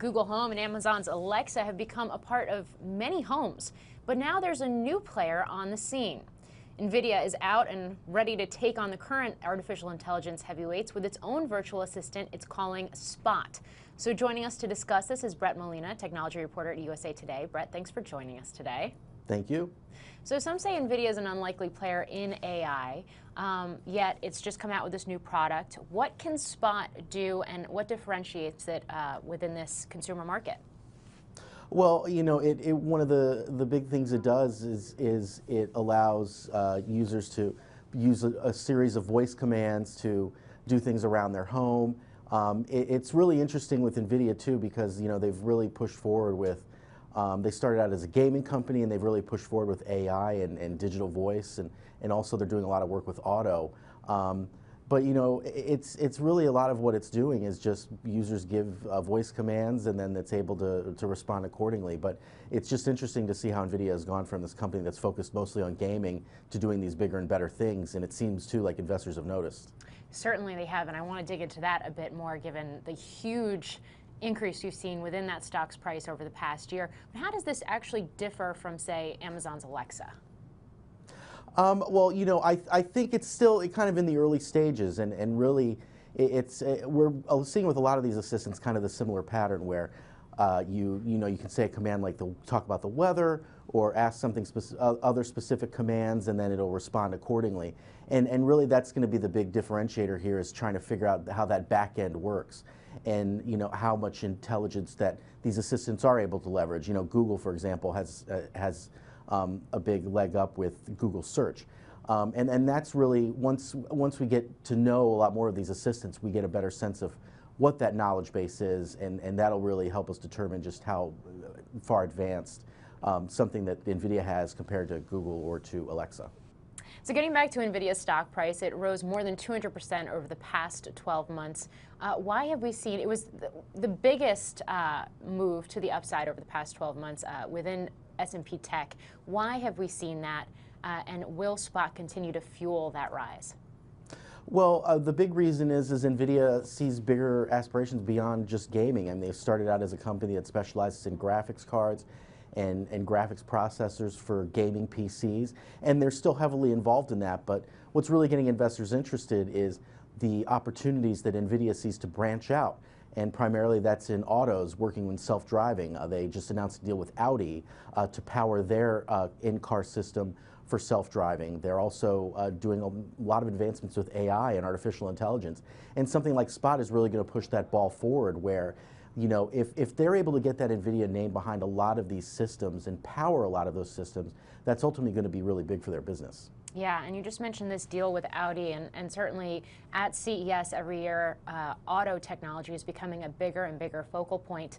Google Home and Amazon's Alexa have become a part of many homes, but now there's a new player on the scene. Nvidia is out and ready to take on the current artificial intelligence heavyweights with its own virtual assistant it's calling Spot. So joining us to discuss this is Brett Molina, technology reporter at USA Today. Brett, thanks for joining us today. Thank you. So some say Nvidia is an unlikely player in AI, yet it's just come out with this new product. What can Spot do and what differentiates it within this consumer market? Well, you know, one of the big things it does is it allows users to use a series of voice commands to do things around their home. It's really interesting with Nvidia too, because they've really pushed forward with. They started out as a gaming company, and they've really pushed forward with AI and digital voice, and also they're doing a lot of work with auto. But it's really a lot of what it's doing is just users give voice commands, and then it's able to respond accordingly. But it's just interesting to see how Nvidia has gone from this company that's focused mostly on gaming to doing these bigger and better things, and it seems too like investors have noticed. Certainly they have, and I want to dig into that a bit more given the huge increase you've seen within that stock's price over the past year. But how does this actually differ from, say, Amazon's Alexa? Well, I think it's still kind of in the early stages, and really we're seeing with a lot of these assistants kind of the similar pattern where you can say a command like talk about the weather or ask something other specific commands, and then it'll respond accordingly. And really that's going to be the big differentiator here, is trying to figure out how that back end works, and how much intelligence that these assistants are able to leverage. Google, for example, has a big leg up with Google search, and that's really once we get to know a lot more of these assistants, we get a better sense of what that knowledge base is, and that'll really help us determine just how far advanced something that NVIDIA has compared to Google or to Alexa. So getting back to Nvidia's stock price, it rose more than 200% over the past 12 months. Why have we seen, it was the biggest move to the upside over the past 12 months within S&P Tech. Why have we seen that, and will Spot continue to fuel that rise? Well, the big reason is NVIDIA sees bigger aspirations beyond just gaming. I mean, they started out as a company that specializes in graphics cards and graphics processors for gaming PCs, and they're still heavily involved in that. But what's really getting investors interested is the opportunities that NVIDIA sees to branch out, and primarily that's in autos, working in self-driving. They just announced a deal with Audi to power their in-car system for self-driving. They're also doing a lot of advancements with AI and artificial intelligence, and something like Spot is really going to push that ball forward, where if they're able to get that NVIDIA name behind a lot of these systems and power a lot of those systems, that's ultimately going to be really big for their business. Yeah, and you just mentioned this deal with Audi, and certainly at CES every year, auto technology is becoming a bigger and bigger focal point.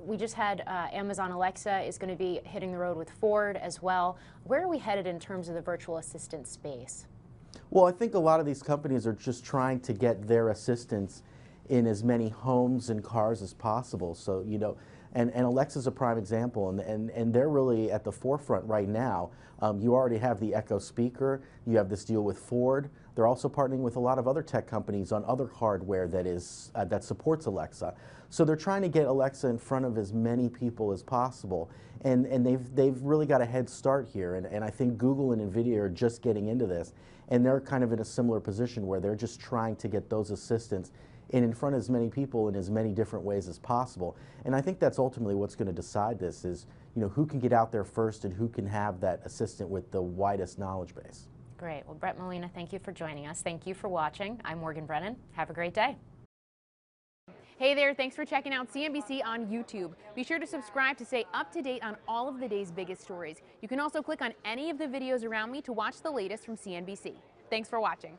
We just had Amazon Alexa is going to be hitting the road with Ford as well. Where are we headed in terms of the virtual assistant space? Well, I think a lot of these companies are just trying to get their assistants in as many homes and cars as possible. So, and Alexa's a prime example, and they're really at the forefront right now. You already have the Echo speaker, you have this deal with Ford. They're also partnering with a lot of other tech companies on other hardware that supports Alexa. So they're trying to get Alexa in front of as many people as possible, and they've really got a head start here. And I think Google and Nvidia are just getting into this, and they're kind of in a similar position where they're just trying to get those assistants in front of as many people in as many different ways as possible. And I think that's ultimately what's going to decide this, is who can get out there first and who can have that assistant with the widest knowledge base. Great. Well, Brett Molina, thank you for joining us. Thank you for watching. I'm Morgan Brennan. Have a great day. Hey there, thanks for checking out CNBC on YouTube. Be sure to subscribe to stay up to date on all of the day's biggest stories. You can also click on any of the videos around me to watch the latest from CNBC. Thanks for watching.